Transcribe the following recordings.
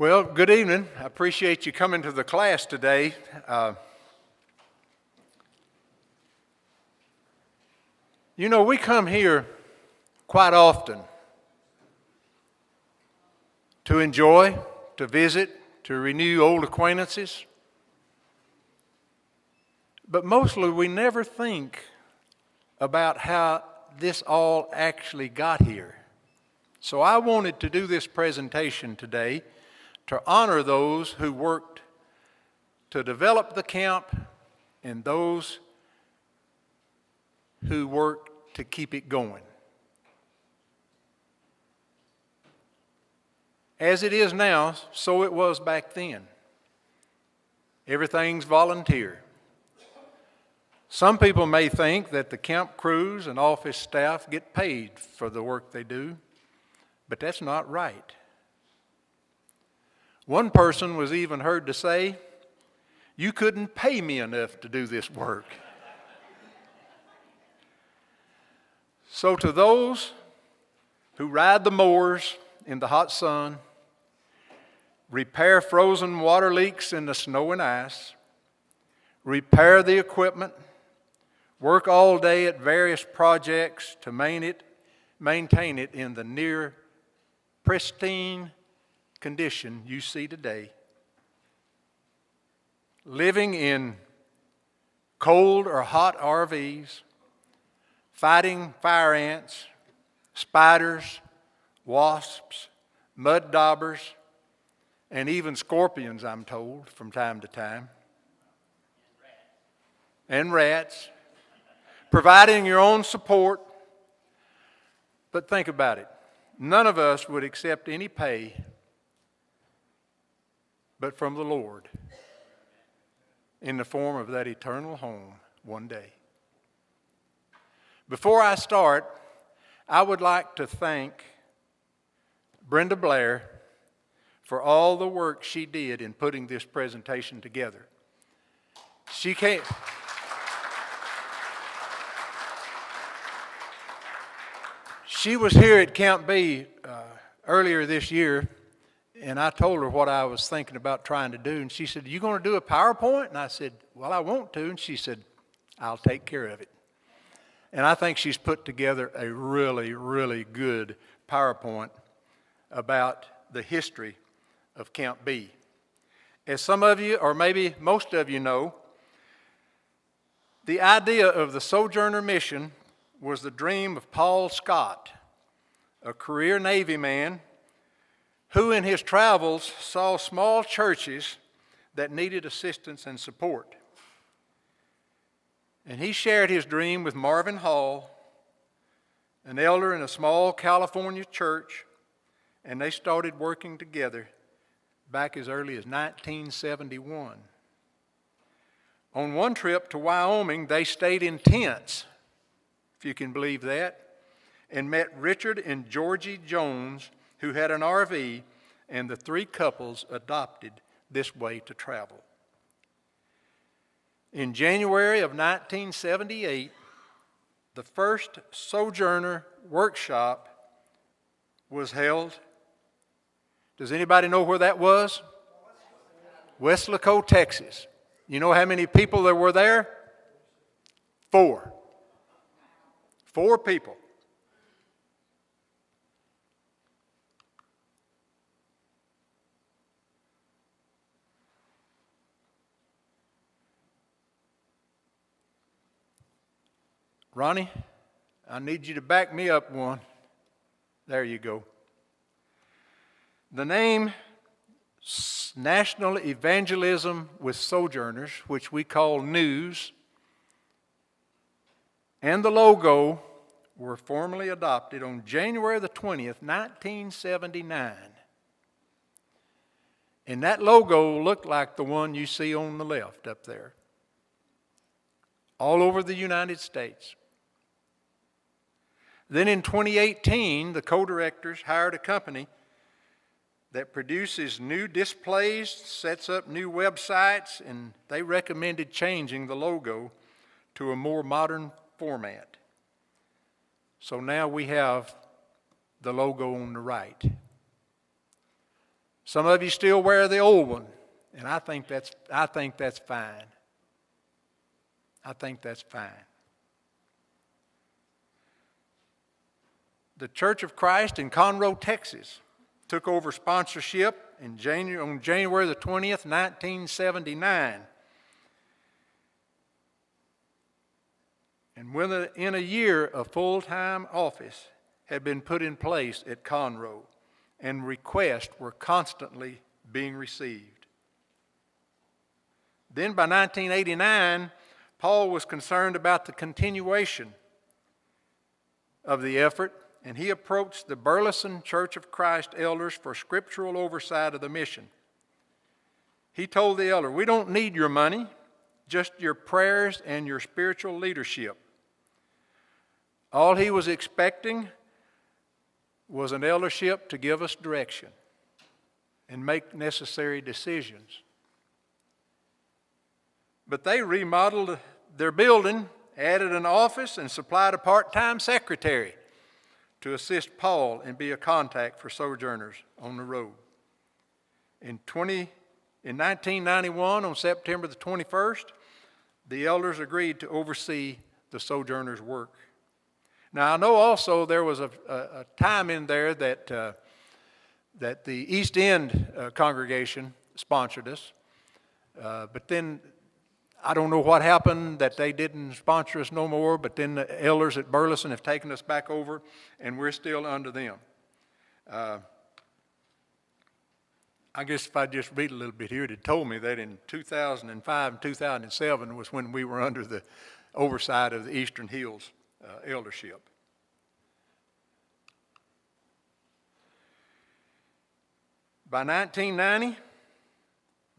Well, good evening. I appreciate you coming to the class today. We come here quite often to enjoy, to visit, to renew old acquaintances. But mostly we never think about how this all actually got here. So I wanted to do this presentation today to honor those who worked to develop the camp and those who worked to keep it going. As it is now, so it was back then. Everything's volunteer. Some people may think that the camp crews and office staff get paid for the work they do, but that's not right. One person was even heard to say, "You couldn't pay me enough to do this work." So to those who ride the mowers in the hot sun, repair frozen water leaks in the snow and ice, repair the equipment, work all day at various projects to maintain it in the near pristine condition you see today, living in cold or hot RVs, fighting fire ants, spiders, wasps, mud daubers, and even scorpions, I'm told, from time to time, and rats, providing your own support. But think about it. None of us would accept any pay but from the Lord in the form of that eternal home one day. Before I start, I would like to thank Brenda Blair for all the work she did in putting this presentation together. She was here at Camp B earlier this year, and I told her what I was thinking about trying to do, and she said, "You going to do a PowerPoint?" And I said, "Well, I want to," and she said, "I'll take care of it." And I think she's put together a really, really good PowerPoint about the history of Camp B. As some of you, or maybe most of you know, the idea of the Sojourner Mission was the dream of Paul Scott, a career Navy man who in his travels saw small churches that needed assistance and support. And he shared his dream with Marvin Hall, an elder in a small California church, and they started working together back as early as 1971. On one trip to Wyoming, they stayed in tents, if you can believe that, and met Richard and Georgie Jones, who had an RV, and the three couples adopted this way to travel. In January of 1978, the first Sojourner workshop was held. Does anybody know where that was? Weslaco, Texas. You know how many people there were there? 4. 4 people. Ronnie, I need you to back me up one. There you go. The name National Evangelism with Sojourners, which we call NEWS, and the logo were formally adopted on January the 20th, 1979. And that logo looked like the one you see on the left up there, all over the United States. Then in 2018, the co-directors hired a company that produces new displays, sets up new websites, and they recommended changing the logo to a more modern format. So now we have the logo on the right. Some of you still wear the old one, and I think that's fine. I think that's fine. The Church of Christ in Conroe, Texas, took over sponsorship on January the 20th, 1979. And within a year, a full-time office had been put in place at Conroe, and requests were constantly being received. Then by 1989, Paul was concerned about the continuation of the effort, and he approached the Burleson Church of Christ elders for scriptural oversight of the mission. He told the elder, "We don't need your money, just your prayers and your spiritual leadership." All he was expecting was an eldership to give us direction and make necessary decisions. But they remodeled their building, added an office, and supplied a part-time secretary to assist Paul and be a contact for sojourners on the road. In 1991, on September the 21st, the elders agreed to oversee the sojourners' work. Now, I know also there was a time in there that the East End congregation sponsored us, but then I don't know what happened, that they didn't sponsor us no more, but then the elders at Burleson have taken us back over, and we're still under them. I guess if I just read a little bit here, it told me that in 2005 and 2007 was when we were under the oversight of the Eastern Hills eldership. By 1990,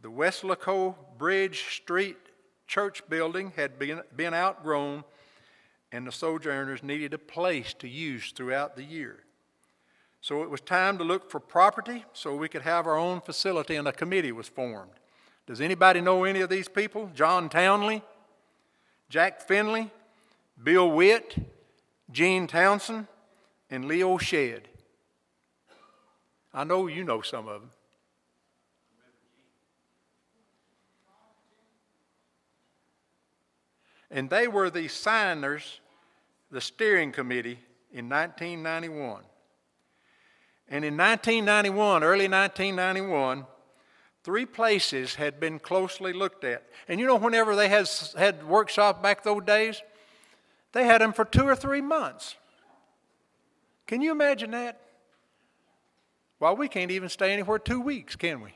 the Weslaco Bridge Street church building had been outgrown, and the sojourners needed a place to use throughout the year. So it was time to look for property so we could have our own facility, and a committee was formed. Does anybody know any of these people? John Townley, Jack Finley, Bill Witt, Gene Townsend, and Leo Shedd. I know you know some of them. And they were the signers, the steering committee, in 1991. And in 1991, early 1991, 3 places had been closely looked at. And you know, whenever they had workshops back those days, they had them for 2 or 3 months. Can you imagine that? Well, we can't even stay anywhere 2 weeks, can we?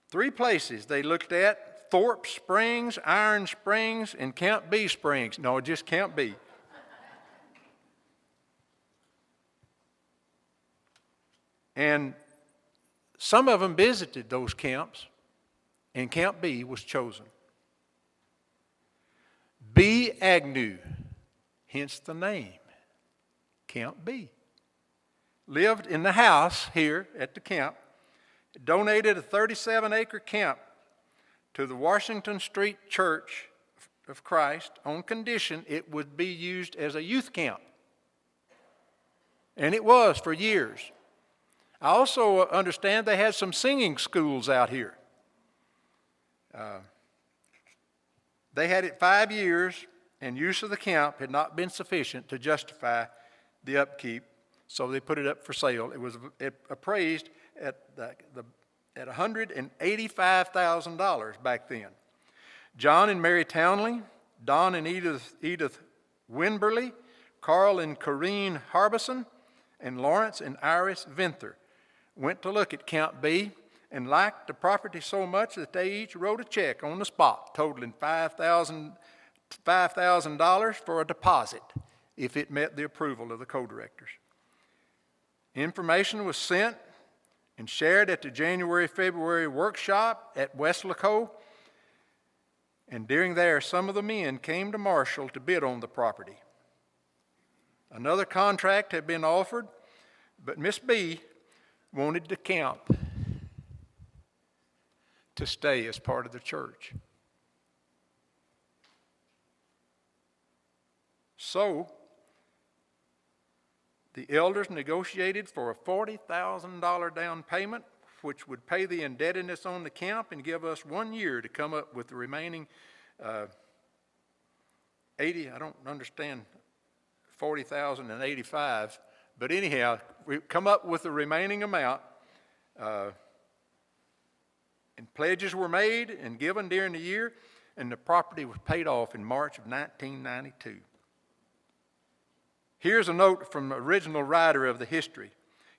3 places they looked at: Thorpe Springs, Iron Springs, and Camp B Springs. No, just Camp B. And some of them visited those camps, and Camp B was chosen. B. Agnew, hence the name, Camp B, lived in the house here at the camp, donated a 37-acre camp to the Washington Street Church of Christ on condition it would be used as a youth camp. And it was for years. I also understand they had some singing schools out here. They had it 5 years, and use of the camp had not been sufficient to justify the upkeep, so they put it up for sale. It was appraised at $185,000 back then. John and Mary Townley, Don and Edith Winberly, Carl and Corrine Harbison, and Lawrence and Iris Vinther went to look at Camp B and liked the property so much that they each wrote a check on the spot totaling $5,000 for a deposit if it met the approval of the co-directors. Information was sent and shared at the January-February workshop at Weslaco, and during there some of the men came to Marshall to bid on the property. Another contract had been offered, but Miss B wanted the camp to stay as part of the church. So The elders negotiated for a $40,000 down payment, which would pay the indebtedness on the camp and give us 1 year to come up with the remaining 80. I don't understand 40,000 and 85, but anyhow, we come up with the remaining amount. And pledges were made and given during the year, and the property was paid off in March of 1992. Here's a note from the original writer of the history.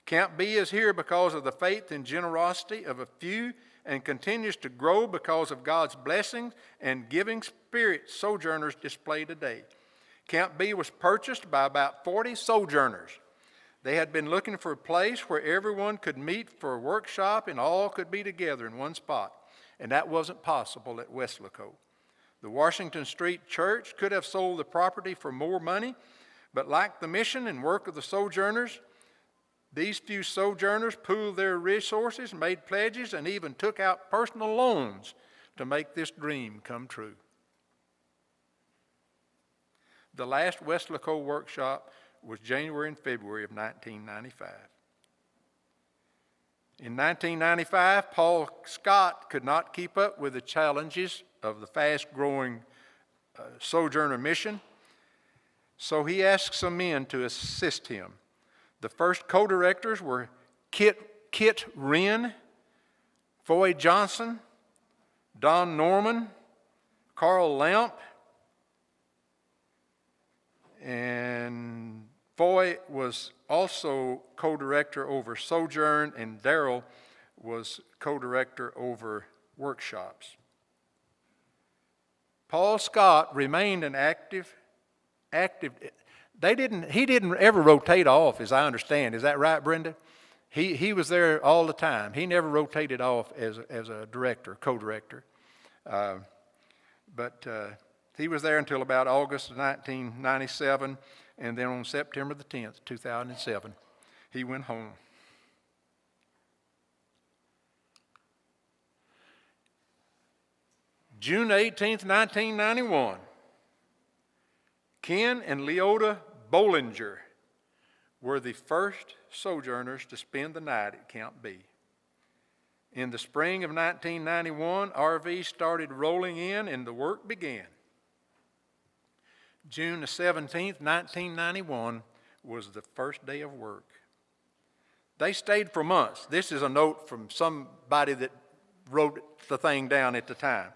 Camp B is here because of the faith and generosity of a few and continues to grow because of God's blessings and giving spirit sojourners display today. Camp B was purchased by about 40 sojourners. They had been looking for a place where everyone could meet for a workshop and all could be together in one spot, and that wasn't possible at Weslaco. The Washington Street Church could have sold the property for more money, but like the mission and work of the sojourners, these few sojourners pooled their resources, made pledges, and even took out personal loans to make this dream come true. The last Weslaco workshop was January and February of 1995. In 1995, Paul Scott could not keep up with the challenges of the fast-growing sojourner mission, so he asked some men to assist him. The first co-directors were Kit Wren, Foy Johnson, Don Norman, Carl Lamp, and Foy was also co-director over Sojourn, and Darrell was co-director over workshops. Paul Scott remained an active. He didn't ever rotate off, as I understand. Is that right, Brenda? He was there all the time. He never rotated off as a director, co-director. But he was there until about August of 1997, and then on September the 10th, 2007, he went home. June 18th, 1991, Ken and Leota Bollinger were the first sojourners to spend the night at Camp B. In the spring of 1991, RVs started rolling in and the work began. June the 17th, 1991 was the first day of work. They stayed for months. This is a note from somebody that wrote the thing down at the time.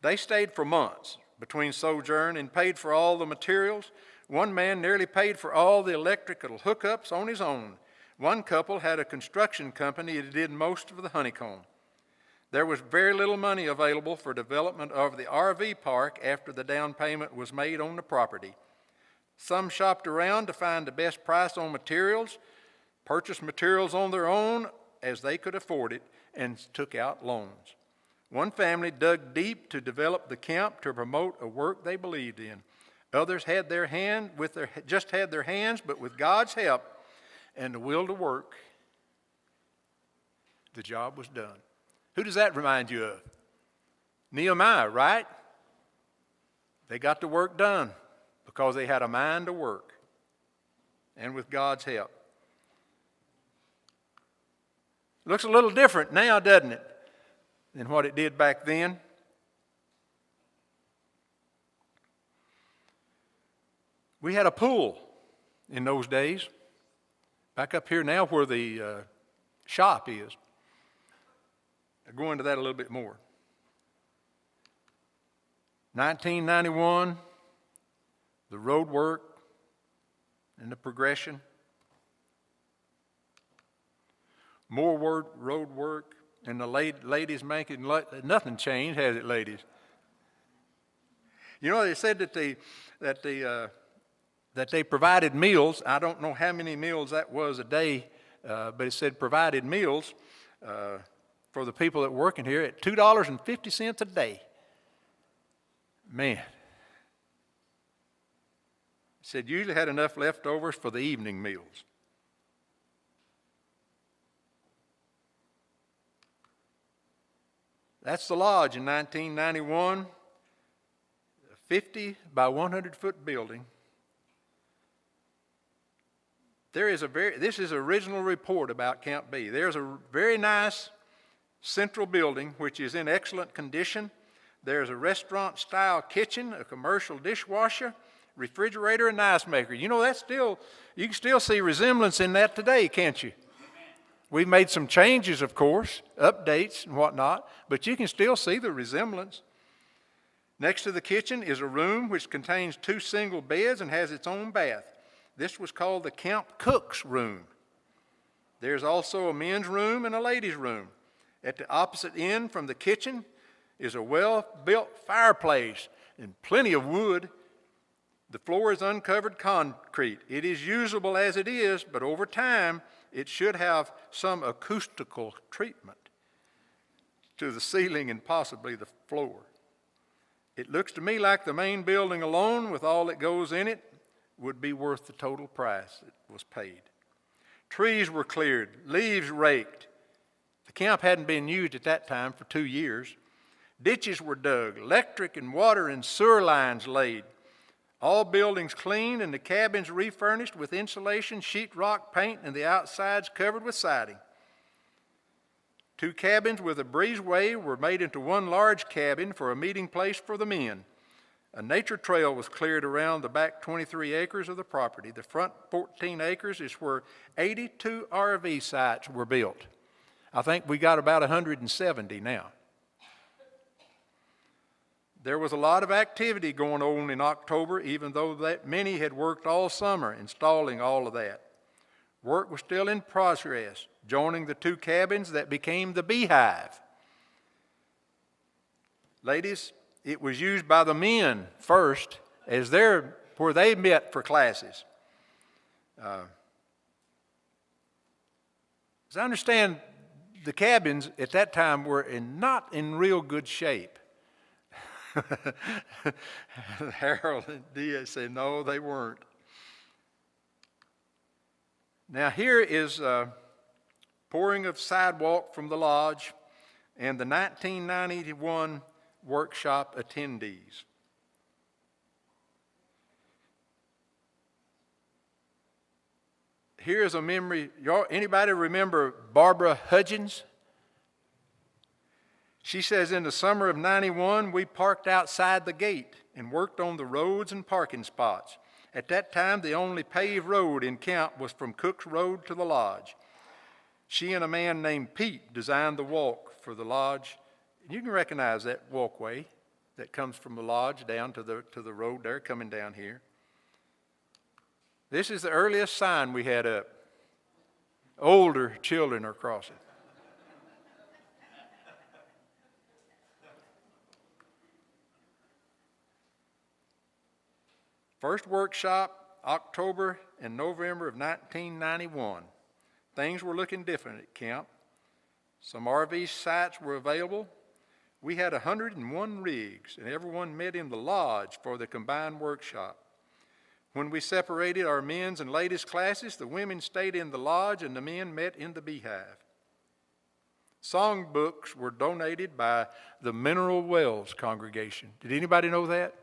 They stayed for months between sojourn and paid for all the materials. One man nearly paid for all the electrical hookups on his own. One couple had a construction company that did most of the honeycomb. There was very little money available for development of the RV park after the down payment was made on the property. Some shopped around to find the best price on materials, purchased materials on their own as they could afford it, and took out loans. One family dug deep to develop the camp to promote a work they believed in. Others had their hands, but with God's help and the will to work, the job was done. Who does that remind you of? Nehemiah, right? They got the work done because they had a mind to work and with God's help. Looks a little different now, doesn't it, than what it did back then? We had a pool in those days, back up here now where the shop is. I'll go into that a little bit more. 1991, the road work and the progression. More road work and the ladies making, nothing changed, has it, ladies? You know, they said that they provided meals. I don't know how many meals that was a day, but it said provided meals for the people that work in here at $2.50 a day. Man. It said usually had enough leftovers for the evening meals. That's the lodge in 1991, a 50 by 100 foot building. This is an original report about Camp B. There's a very nice central building which is in excellent condition. There's a restaurant-style kitchen, a commercial dishwasher, refrigerator, and ice maker. You know, you can still see resemblance in that today, can't you? We've made some changes, of course, updates and whatnot, but you can still see the resemblance. Next to the kitchen is a room which contains 2 single beds and has its own bath. This was called the camp cook's room. There's also a men's room and a ladies' room. At the opposite end from the kitchen is a well-built fireplace and plenty of wood. The floor is uncovered concrete. It is usable as it is, but over time, it should have some acoustical treatment to the ceiling and possibly the floor. It looks to me like the main building alone, with all that goes in it, would be worth the total price that was paid. Trees were cleared, leaves raked. The camp hadn't been used at that time for 2 years. Ditches were dug, electric and water and sewer lines laid. All buildings cleaned and the cabins refurnished with insulation, sheetrock, paint, and the outsides covered with siding. 2 cabins with a breezeway were made into one large cabin for a meeting place for the men. A nature trail was cleared around the back 23 acres of the property. The front 14 acres is where 82 RV sites were built. I think we got about 170 now. There was a lot of activity going on in October, even though that many had worked all summer installing all of that. Work was still in progress, joining the 2 cabins that became the beehive. Ladies, it was used by the men first as where they met for classes. As I understand, the cabins at that time were not in real good shape. Harold and Dia say, no, they weren't. Now here is pouring of sidewalk from the lodge and the 1991 workshop attendees. Here's a memory. Anybody remember Barbara Hudgens? She says, in the summer of '91, we parked outside the gate and worked on the roads and parking spots. At that time, the only paved road in camp was from Cook's Road to the lodge. She and a man named Pete designed the walk for the lodge. You can recognize that walkway that comes from the lodge down to the road there, coming down here. This is the earliest sign we had up. Older children are crossing. First workshop, October and November of 1991. Things were looking different at camp. Some RV sites were available. We had 101 rigs, and everyone met in the lodge for the combined workshop. When we separated our men's and ladies' classes, the women stayed in the lodge and the men met in the beehive. Songbooks were donated by the Mineral Wells congregation. Did anybody know that?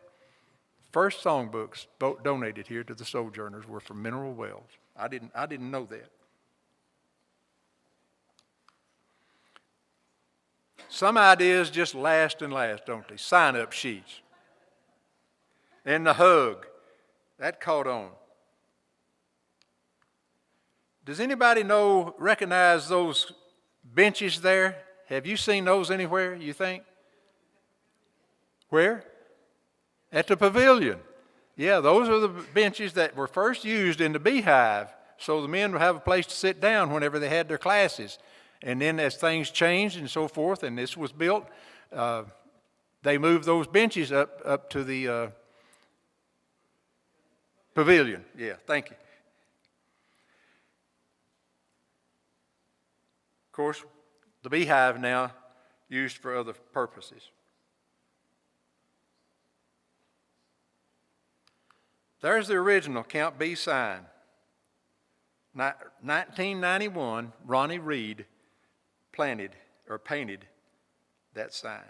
First songbooks donated here to the Sojourners were from Mineral Wells. I didn't know that. Some ideas just last and last, don't they? Sign-up sheets. And the hug. That caught on. Does anybody recognize those benches there? Have you seen those anywhere, you think? Where? At the pavilion. Yeah, those are the benches that were first used in the beehive, so the men would have a place to sit down whenever they had their classes. And then as things changed and so forth, and this was built, they moved those benches up to the pavilion. Yeah, thank you. Of course, the beehive now used for other purposes. There's the original Camp B sign. 1991, Ronnie Reed painted that sign.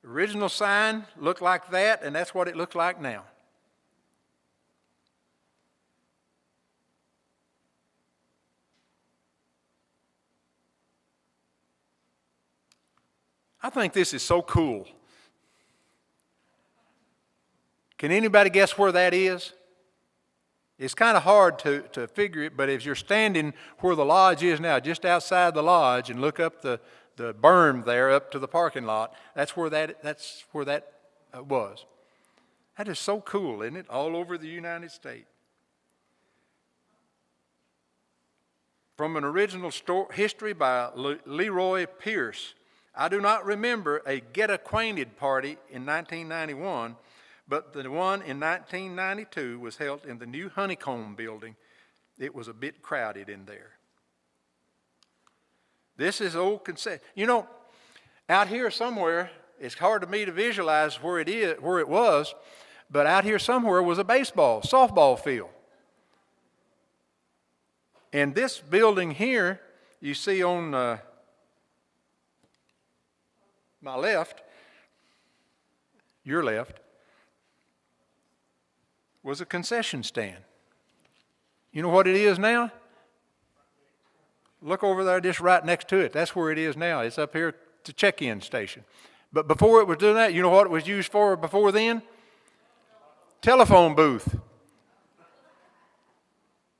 The original sign looked like that, and that's what it looked like now. I think this is so cool. Can anybody guess where that is? It's kind of hard to figure it, but if you're standing where the lodge is now, just outside the lodge, and look up the berm there up to the parking lot, that's where that was. That is so cool, isn't it? All over the United States. From an original history by Leroy Pierce, I do not remember a get-acquainted party in 1991, but the one in 1992 was held in the new Honeycomb building. It was a bit crowded in there. This is old concession. You know, out here somewhere, it's hard to me to visualize where it was, but out here somewhere was a softball field. And this building here, you see on my left, your left, was a concession stand. You know what it is now? Look over there just right next to it. That's where it is now. It's up here at the check-in station. But before it was doing that, you know what it was used for before then? Telephone booth.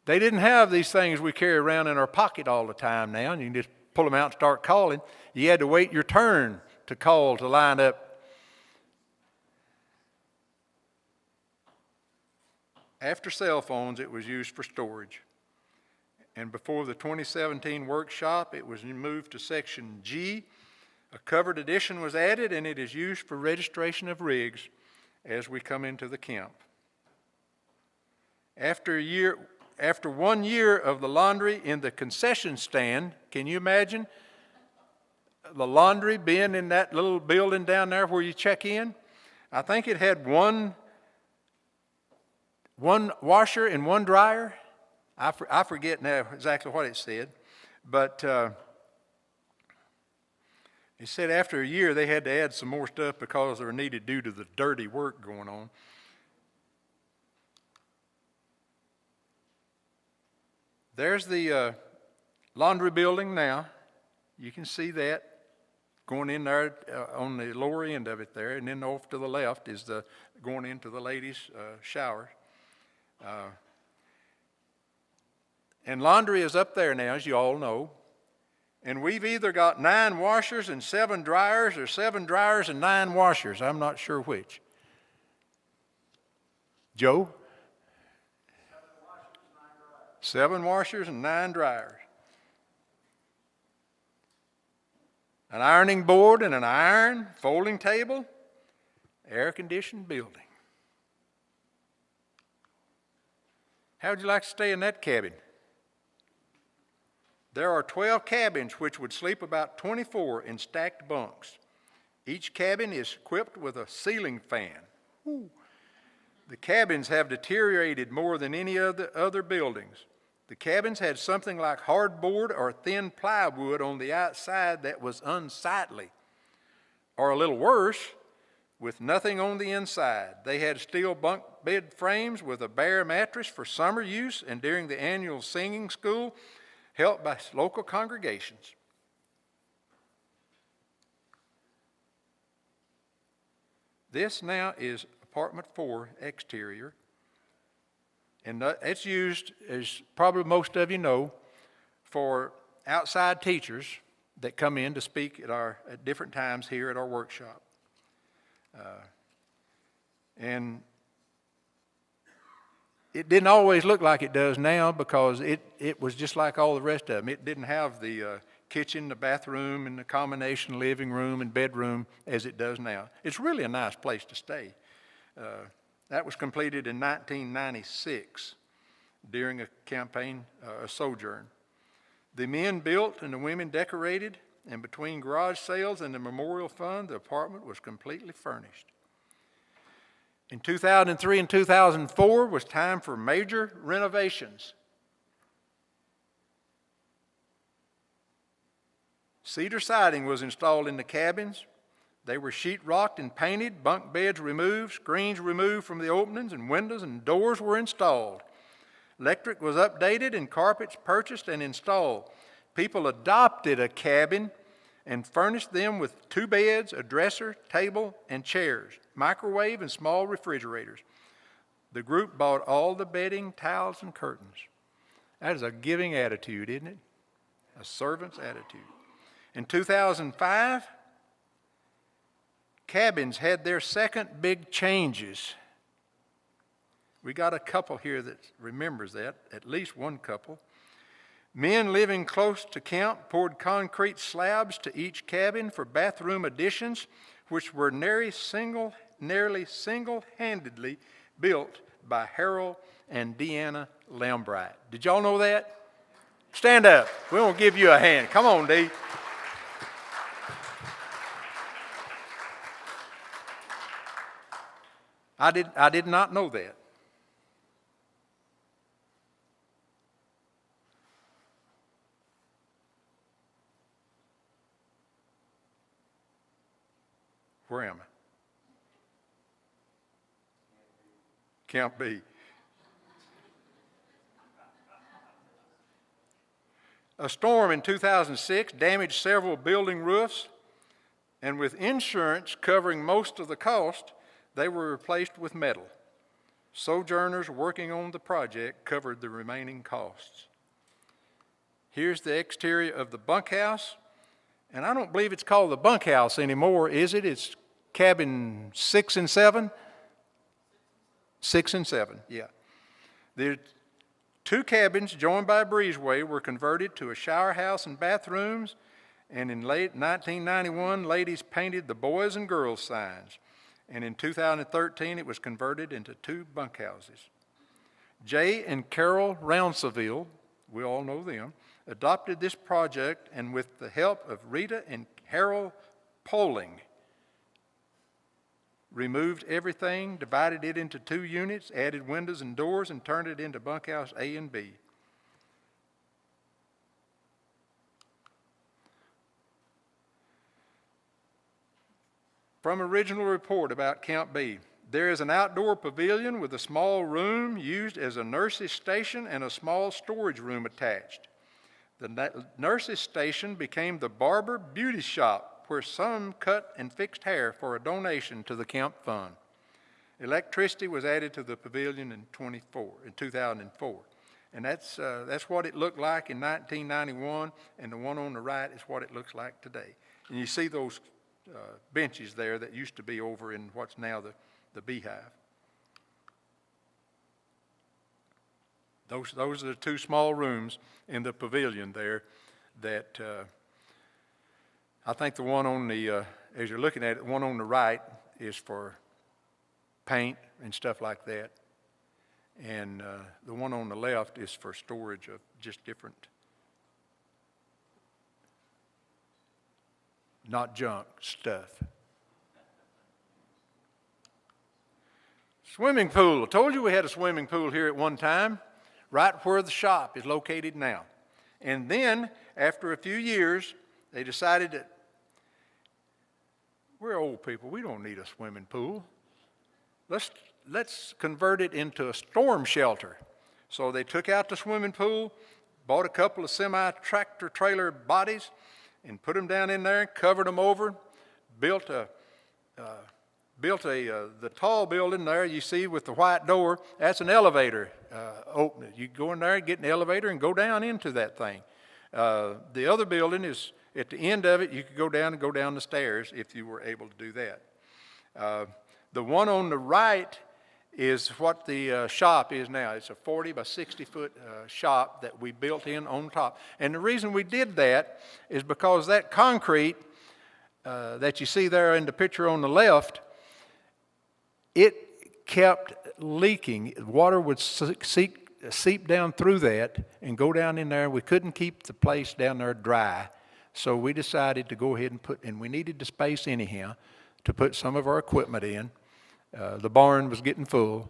They didn't have these things we carry around in our pocket all the time now, and you can just pull them out and start calling. You had to wait your turn to call to line up. After cell phones, it was used for storage. And before the 2017 workshop, it was moved to Section G. A covered edition was added, and it is used for registration of rigs as we come into the camp. After 1 year of the laundry in the concession stand, can you imagine the laundry being in that little building down there where you check in? I think it had one washer and one dryer. I forget now exactly what it said, but it said after a year they had to add some more stuff because they were needed due to the dirty work going on. There's the laundry building now. You can see that going in there on the lower end of it there, and then off to the left is going into the ladies' shower. And laundry is up there now, as you all know. And we've either got 9 washers and 7 dryers, or 7 dryers and 9 washers. I'm not sure which. Joe? 7 washers and 9 dryers. An ironing board and an iron, folding table, air-conditioned building. How would you like to stay in that cabin? There are 12 cabins which would sleep about 24 in stacked bunks. Each cabin is equipped with a ceiling fan. Ooh. The cabins have deteriorated more than any other buildings. The cabins had something like hardboard or thin plywood on the outside that was unsightly. Or a little worse, with nothing on the inside. They had steel bunk bed frames with a bare mattress for summer use and during the annual singing school held by local congregations. This now is apartment 4 exterior. And it's used, as probably most of you know, for outside teachers that come in to speak at different times here at our workshop. And it didn't always look like it does now, because it was just like all the rest of them. It didn't have the kitchen, the bathroom, and the combination living room and bedroom as it does now. It's really a nice place to stay. That was completed in 1996 during a campaign, a sojourn. The men built and the women decorated, and between garage sales and the memorial fund, the apartment was completely furnished. In 2003 and 2004 was time for major renovations. Cedar siding was installed in the cabins. They were sheetrocked and painted, bunk beds removed, screens removed from the openings, and windows and doors were installed. Electric was updated and carpets purchased and installed. People adopted a cabin and furnished them with 2 beds, a dresser, table, and chairs, microwave, and small refrigerators. The group bought all the bedding, towels, and curtains. That is a giving attitude, isn't it? A servant's attitude. In 2005, cabins had their second big changes. We got a couple here that remembers that, at least one couple. Men living close to camp poured concrete slabs to each cabin for bathroom additions, which were nearly single-handedly built by Harold and Deanna Lambright. Did y'all know that? Stand up. We won't give you a hand. Come on, Dee. I did not know that. Where am I? Camp B. A storm in 2006 damaged several building roofs, and with insurance covering most of the cost, they were replaced with metal. Sojourners working on the project covered the remaining costs. Here's the exterior of the bunkhouse, and I don't believe it's called the bunkhouse anymore, is it? It's cabin 6 and 7? 6 and 7, yeah. The 2 cabins joined by a breezeway were converted to a shower house and bathrooms, and in late 1991, ladies painted the boys and girls signs. And in 2013, it was converted into 2 bunkhouses. Jay and Carol Rounceville, we all know them, adopted this project, and with the help of Rita and Harold Poling, removed everything, divided it into 2 units, added windows and doors, and turned it into bunkhouse A and B. From original report about Camp B, there is an outdoor pavilion with a small room used as a nurse's station and a small storage room attached. The nurse's station became the barber beauty shop, where some cut and fixed hair for a donation to the camp fund. Electricity was added to the pavilion in 2004. And that's what it looked like in 1991, and the one on the right is what it looks like today. And you see those benches there that used to be over in what's now the beehive. Those are the 2 small rooms in the pavilion there that I think the one on the, as you're looking at it, the one on the right is for paint and stuff like that. And the one on the left is for storage of just different, not junk, stuff. Swimming pool. I told you we had a swimming pool here at one time, right where the shop is located now. And then, after a few years, they decided that we're old people. We don't need a swimming pool. Let's convert it into a storm shelter. So they took out the swimming pool, bought a couple of semi-tractor trailer bodies, and put them down in there and covered them over. Built the tall building there you see with the white door. That's an elevator opening. You go in there, get an elevator, and go down into that thing. The other building is at the end of it. You could go down the stairs if you were able to do that. The one on the right is what the shop is now. It's a 40 by 60 foot shop that we built in on top. And the reason we did that is because that concrete that you see there in the picture on the left, it kept leaking. Water would seep down through that and go down in there. We couldn't keep the place down there dry. So we decided to go ahead and we needed the space anyhow to put some of our equipment in. The barn was getting full,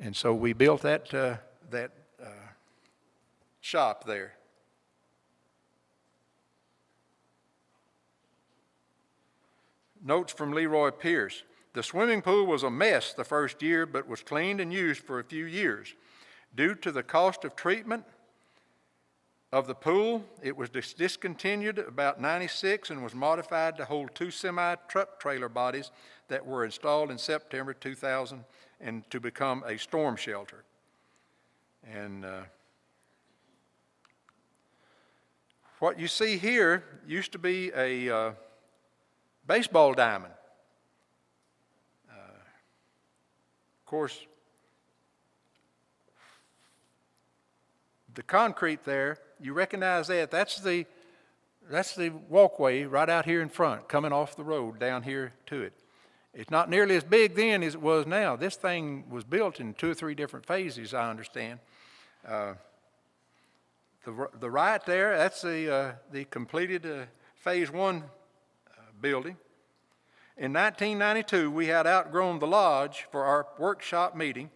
and so we built that shop there. Notes from Leroy Pierce. The swimming pool was a mess the first year, but was cleaned and used for a few years. Due to the cost of treatment, of the pool. It was discontinued about 96 and was modified to hold 2 semi-truck trailer bodies that were installed in September 2000 and to become a storm shelter. And what you see here used to be a baseball diamond. Of course, the concrete there, you recognize that. That's the walkway right out here in front, coming off the road down here to it. It's not nearly as big then as it was now. This thing was built in 2 or 3 different phases, I understand. The right there, that's the completed Phase 1 building. In 1992, we had outgrown the lodge for our workshop meeting.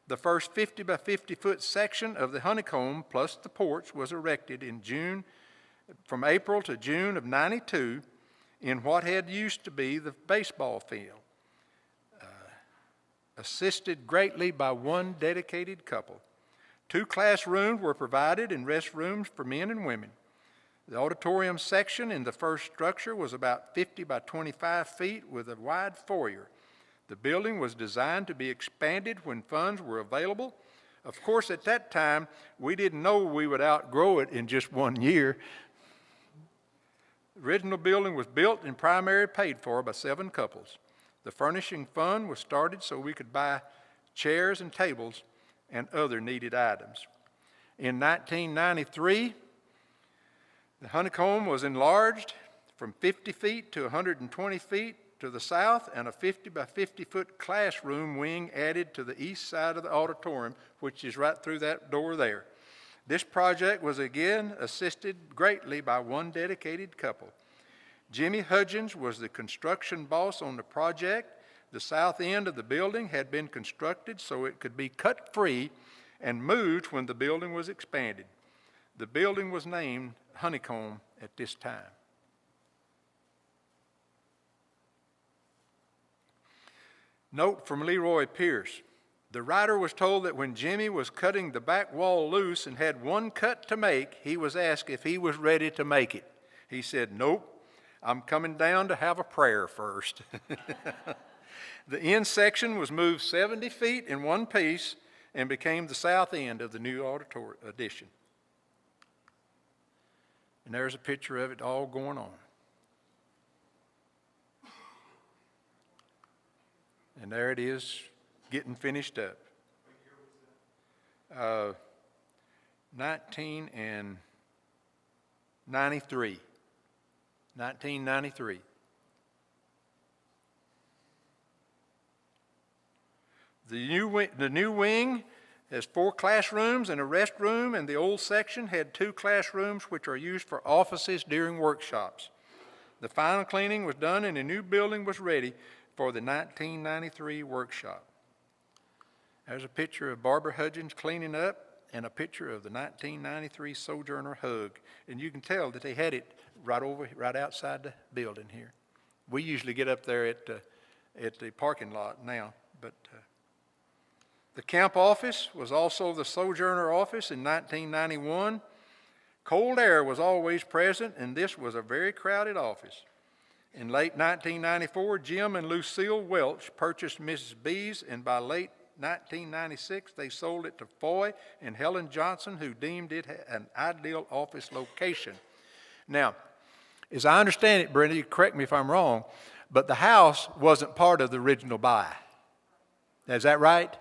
The first 50 by 50 foot section of the honeycomb plus the porch was erected in from April to June of 92 in what had used to be the baseball field, assisted greatly by one dedicated couple. 2 classrooms were provided and restrooms for men and women. The auditorium section in the first structure was about 50 by 25 feet with a wide foyer. The building was designed to be expanded when funds were available. Of course, at that time, we didn't know we would outgrow it in just 1 year. The original building was built and primarily paid for by 7 couples. The furnishing fund was started so we could buy chairs and tables and other needed items. In 1993, the honeycomb was enlarged from 50 feet to 120 feet to the south, and a 50 by 50 foot classroom wing added to the east side of the auditorium, which is right through that door there. This project was again assisted greatly by one dedicated couple. Jimmy Hudgens was the construction boss on the project. The south end of the building had been constructed so it could be cut free and moved when the building was expanded. The building was named Honeycomb at this time. Note from Leroy Pierce. The writer was told that when Jimmy was cutting the back wall loose and had one cut to make, he was asked if he was ready to make it. He said, "Nope, I'm coming down to have a prayer first." The end section was moved 70 feet in one piece and became the south end of the new auditorium addition. And there's a picture of it all going on. And there it is, getting finished up. 1993. 1993. The new wing has 4 classrooms and a restroom, and the old section had 2 classrooms which are used for offices during workshops. The final cleaning was done and a new building was ready for the 1993 workshop. There's a picture of Barbara Hudgens cleaning up and a picture of the 1993 Sojourner hug. And you can tell that they had it right outside the building here. We usually get up there at the parking lot now, but the camp office was also the Sojourner office in 1991. Cold air was always present, and this was a very crowded office. In late 1994, Jim and Lucille Welch purchased Mrs. B's, and by late 1996, they sold it to Foy and Helen Johnson, who deemed it an ideal office location. Now, as I understand it, Brenda, you correct me if I'm wrong, but the house wasn't part of the original buy. Is that right?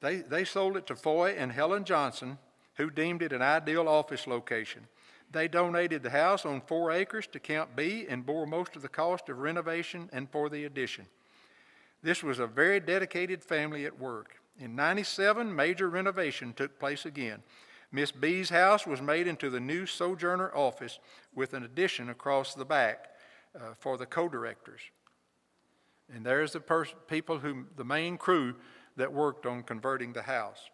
They sold it to Foy and Helen Johnson, who deemed it an ideal office location. They donated the house on 4 acres to Camp B and bore most of the cost of renovation and for the addition. This was a very dedicated family at work. In '97, major renovation took place again. Miss B's house was made into the new Sojourner office with an addition across the back for the co-directors. And there's the main crew that worked on converting the house.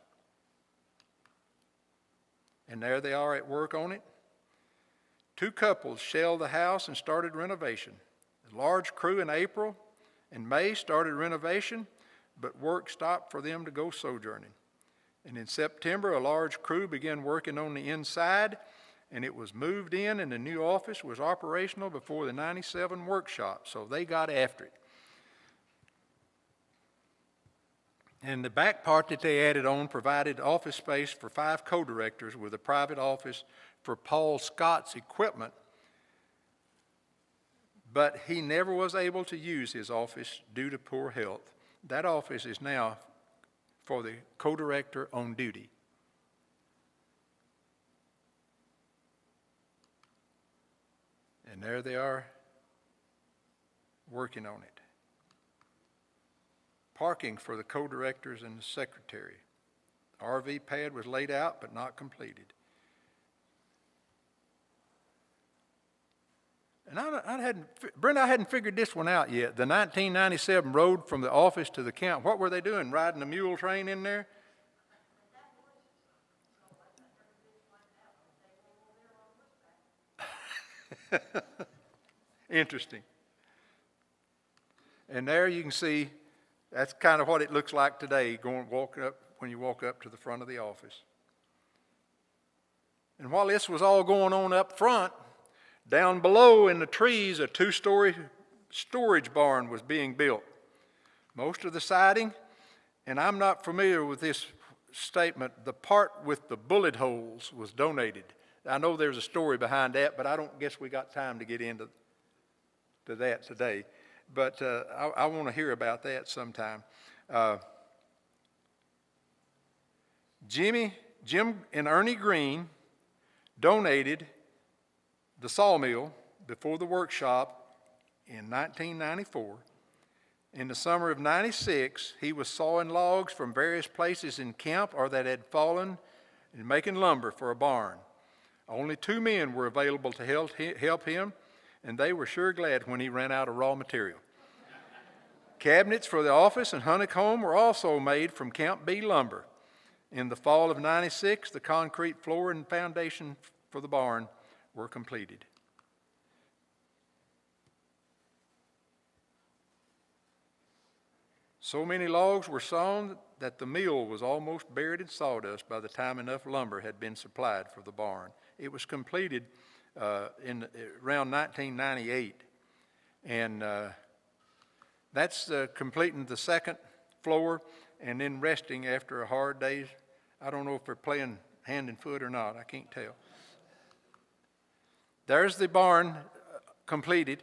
and there they are at work on it. 2 couples shelled the house and started renovation. A large crew in April and May started renovation, but work stopped for them to go sojourning. And in September, a large crew began working on the inside, and it was moved in, and the new office was operational before the 97 workshop, so they got after it. And the back part that they added on provided office space for 5 co-directors with a private office for Paul Scott's equipment, but he never was able to use his office due to poor health. That office is now for the co-director on duty. And there they are working on it. Parking for the co-directors and the secretary. RV pad was laid out but not completed. And I hadn't figured this one out yet. The 1997 road from the office to the camp, what were they doing, riding a mule train in there? Interesting. And there you can see, that's kind of what it looks like today, walking up when you walk up to the front of the office. And while this was all going on up front, down below in the trees, a 2-story storage barn was being built. Most of the siding, and I'm not familiar with this statement, the part with the bullet holes was donated. I know there's a story behind that, but I don't guess we got time to get into that today. But I want to hear about that sometime. Jim and Ernie Green donated the sawmill before the workshop in 1994. In the summer of 96, he was sawing logs from various places in camp or that had fallen and making lumber for a barn. Only 2 men were available to help him, and they were sure glad when he ran out of raw material. Cabinets for the office and honeycomb were also made from Camp B lumber. In the fall of 96, the concrete floor and foundation for the barn were completed. So many logs were sawn that the mill was almost buried in sawdust by the time enough lumber had been supplied for the barn. It was completed around 1998, and that's completing the second floor and then resting after a hard day. I don't know if they're playing hand and foot or not. I can't tell. There's the barn completed.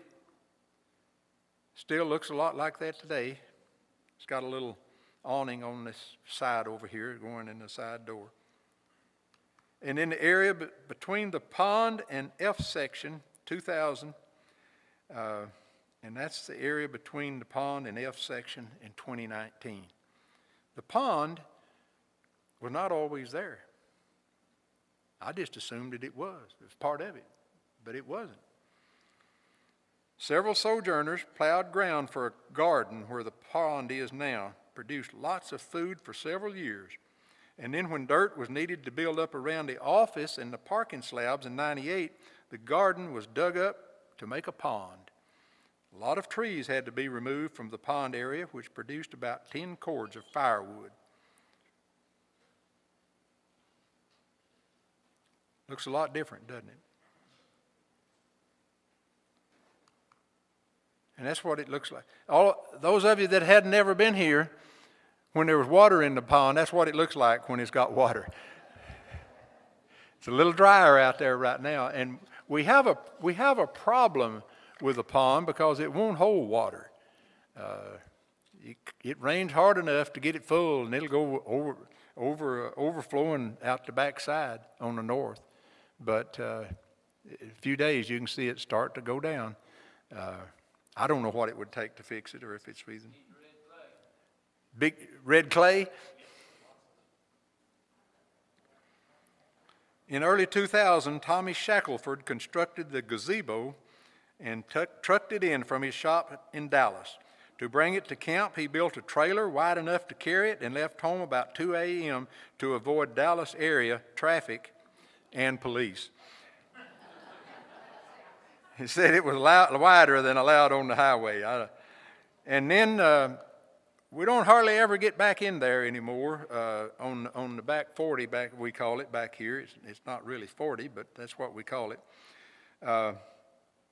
Still looks a lot like that today. It's got a little awning on this side over here going in the side door. And in the area between the pond and F section, 2000, and that's the area between the pond and F section in 2019. The pond was not always there. I just assumed that it was. It was part of it, but it wasn't. Several sojourners plowed ground for a garden where the pond is now, produced lots of food for several years. And then when dirt was needed to build up around the office and the parking slabs in 98, the garden was dug up to make a pond. A lot of trees had to be removed from the pond area, which produced about 10 cords of firewood. Looks a lot different, doesn't it? And that's what it looks like. All those of you that had never been here, when there was water in the pond, that's what it looks like when it's got water. It's a little drier out there right now, and we have a problem with the pond because it won't hold water. It rains hard enough to get it full, and it'll go overflowing out the backside on the north. But in a few days, you can see it start to go down. I don't know what it would take to fix it, or if it's reason. Big red clay. In early 2000, Tommy Shackelford constructed the gazebo and trucked it in from his shop in Dallas. To bring it to camp, he built a trailer wide enough to carry it and left home about 2 a.m. to avoid Dallas area traffic and police. He said it was wider than allowed on the highway. And then we don't hardly ever get back in there anymore on the back 40, we call it back here. It's not really 40, but that's what we call it.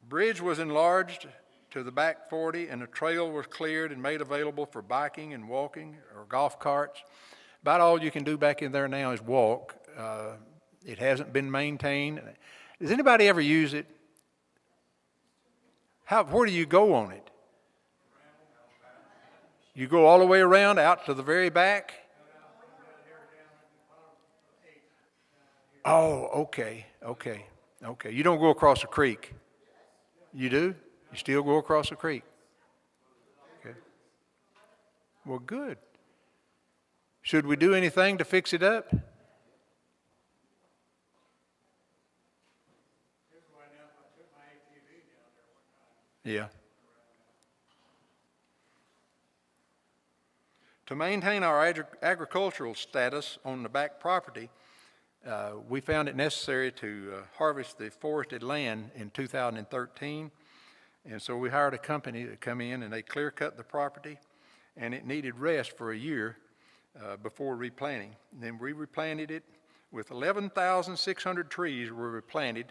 Bridge was enlarged to the back 40, and the trail was cleared and made available for biking and walking or golf carts. About all you can do back in there now is walk. It hasn't been maintained. Does anybody ever use it? Where do you go on it? You go all the way around out to the very back? Oh, okay. You don't go across the creek. You do? You still go across the creek? Okay. Well, good. Should we do anything to fix it up? Yeah. To maintain our agricultural status on the back property, we found it necessary to harvest the forested land in 2013. And so we hired a company to come in and they clear cut the property, and it needed rest for a year before replanting. And then we replanted it with 11,600 trees were replanted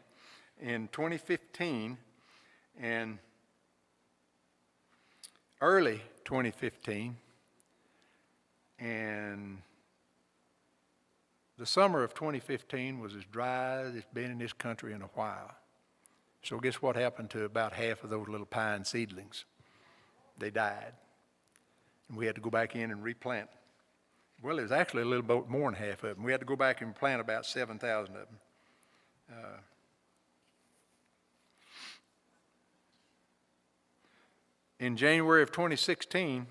in 2015, and early 2015, and the summer of 2015 was as dry as it's been in this country in a while. So guess what happened to about half of those little pine seedlings? They died. And we had to go back in and replant. Well, it was actually a little bit more than half of them. We had to go back and plant about 7,000 of them. In January of 2016,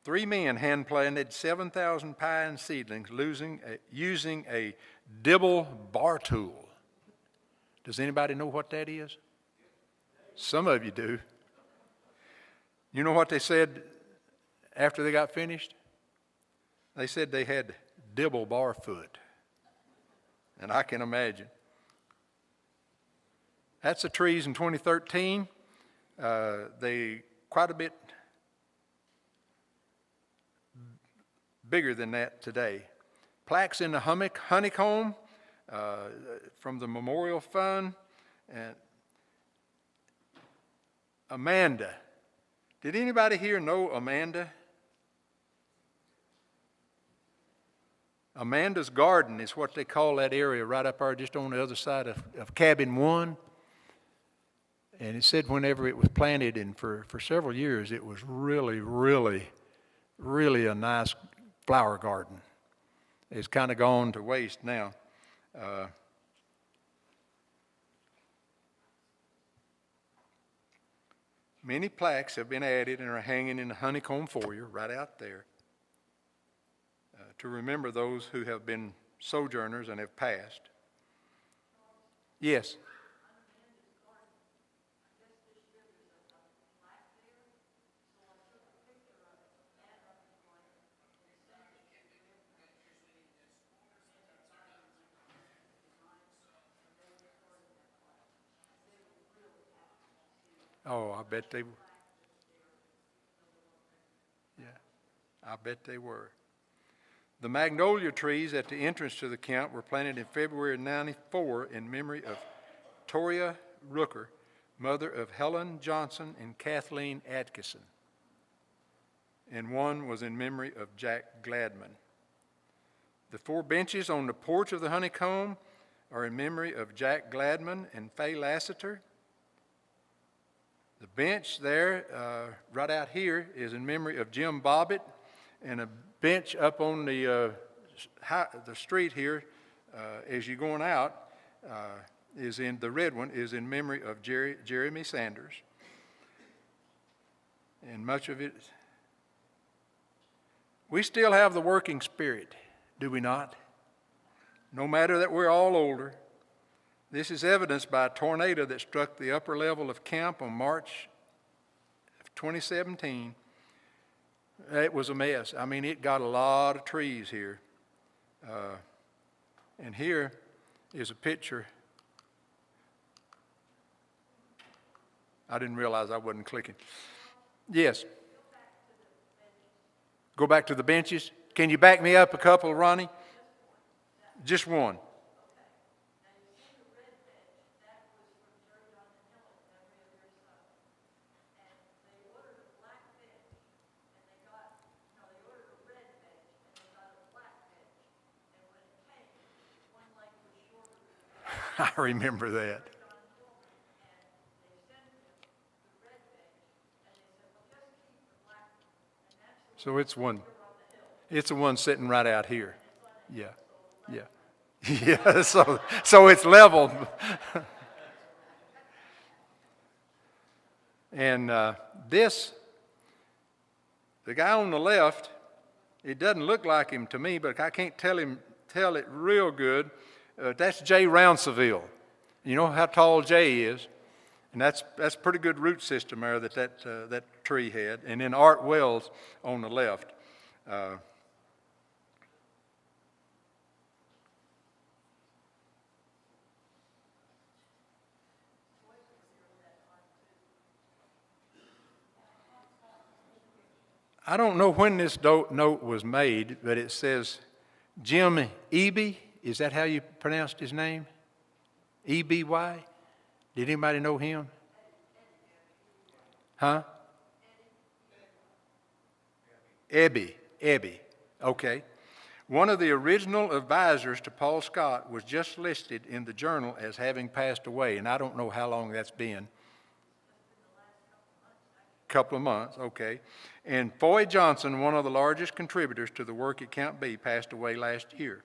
3 men hand-planted 7,000 pine seedlings using a dibble bar tool. Does anybody know what that is? Some of you do. You know what they said after they got finished? They said they had dibble bar foot. And I can imagine. That's the trees in 2013. They quite a bit bigger than that today. Plaques in the honeycomb from the Memorial Fund. And Amanda. Did anybody here know Amanda? Amanda's Garden is what they call that area right up there just on the other side of Cabin 1. And it said whenever it was planted, and for several years, it was really, really, really a nice flower garden. It's kind of gone to waste now. Many plaques have been added and are hanging in the honeycomb foyer right out there to remember those who have been sojourners and have passed. Yes. Oh, I bet they were. Yeah, I bet they were. The magnolia trees at the entrance to the camp were planted in February of '94 in memory of Toria Rooker, mother of Helen Johnson and Kathleen Atkinson. And one was in memory of Jack Gladman. The 4 benches on the porch of the honeycomb are in memory of Jack Gladman and Fay Lassiter. The bench there, right out here, is in memory of Jim Bobbitt, and a bench up on the street here, as you're going out, is in the red one, is in memory of Jeremy Sanders. And much of it, we still have the working spirit, do we not? No matter that we're all older. This is evidenced by a tornado that struck the upper level of camp on March of 2017. It was a mess. I mean, it got a lot of trees here. And here is a picture. I didn't realize I wasn't clicking. Yes. Go back to the benches. Can you back me up a couple, Ronnie? Just one. I remember that. So it's one. It's the one sitting right out here. Yeah, yeah, yeah. So it's leveled. And the guy on the left, it doesn't look like him to me, but I can't tell it real good. That's Jay Rounceville. You know how tall Jay is, and that's a pretty good root system there that tree had. And then Art Wells on the left. I don't know when this note was made, but it says Jim Eby. Is that how you pronounced his name? E-B-Y? Did anybody know him? Huh? Ebby. Okay. One of the original advisors to Paul Scott was just listed in the journal as having passed away, and I don't know how long that's been. Couple of months, okay. And Foy Johnson, one of the largest contributors to the work at Camp B, passed away last year.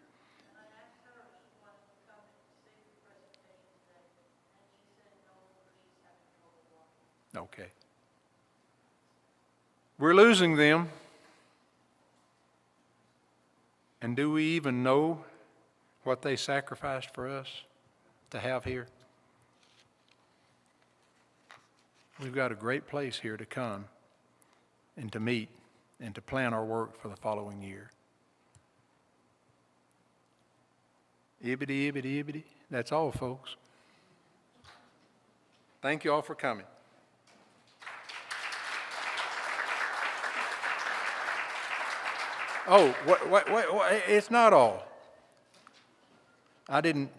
Okay. We're losing them. And do we even know what they sacrificed for us to have here? We've got a great place here to come and to meet and to plan our work for the following year. Ibbity, ibbity, ibbity. That's all, folks. Thank you all for coming. Oh, wait, it's not all. I don't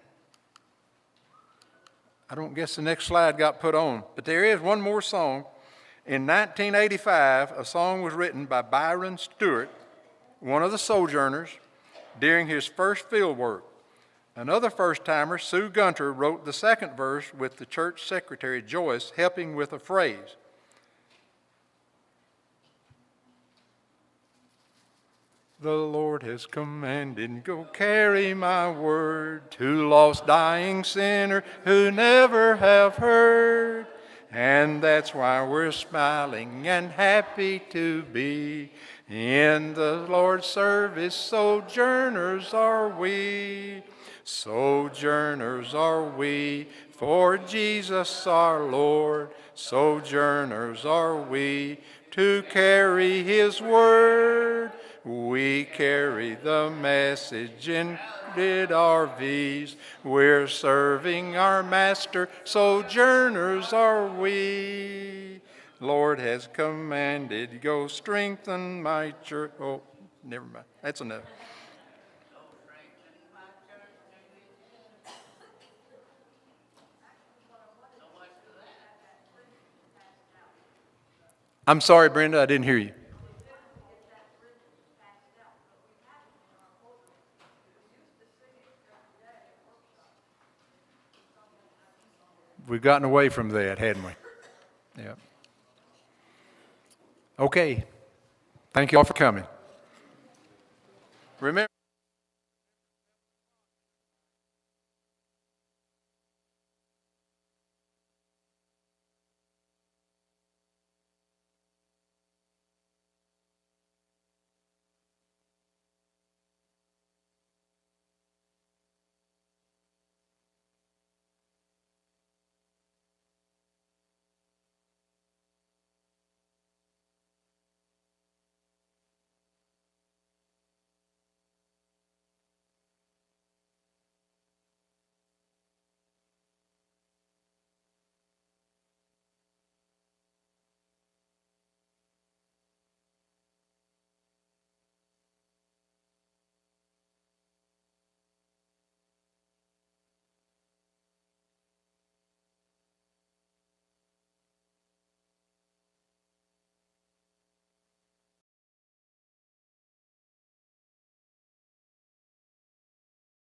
guess the next slide got put on, but there is one more song. In 1985, a song was written by Byron Stewart, one of the Sojourners, during his first field work. Another first-timer, Sue Gunter, wrote the second verse with the church secretary, Joyce, helping with a phrase. The Lord has commanded, go carry my word to lost dying sinner who never have heard. And that's why we're smiling and happy to be in the Lord's service. Sojourners are we, sojourners are we, for Jesus our Lord. Sojourners are we to carry his word. We carry the message in red RVs. We're serving our master. Sojourners are we. Lord has commanded, go strengthen my church. Oh, never mind. That's enough. I'm sorry, Brenda, I didn't hear you. We've gotten away from that, hadn't we? Yeah. Okay. Thank you all for coming. Remember.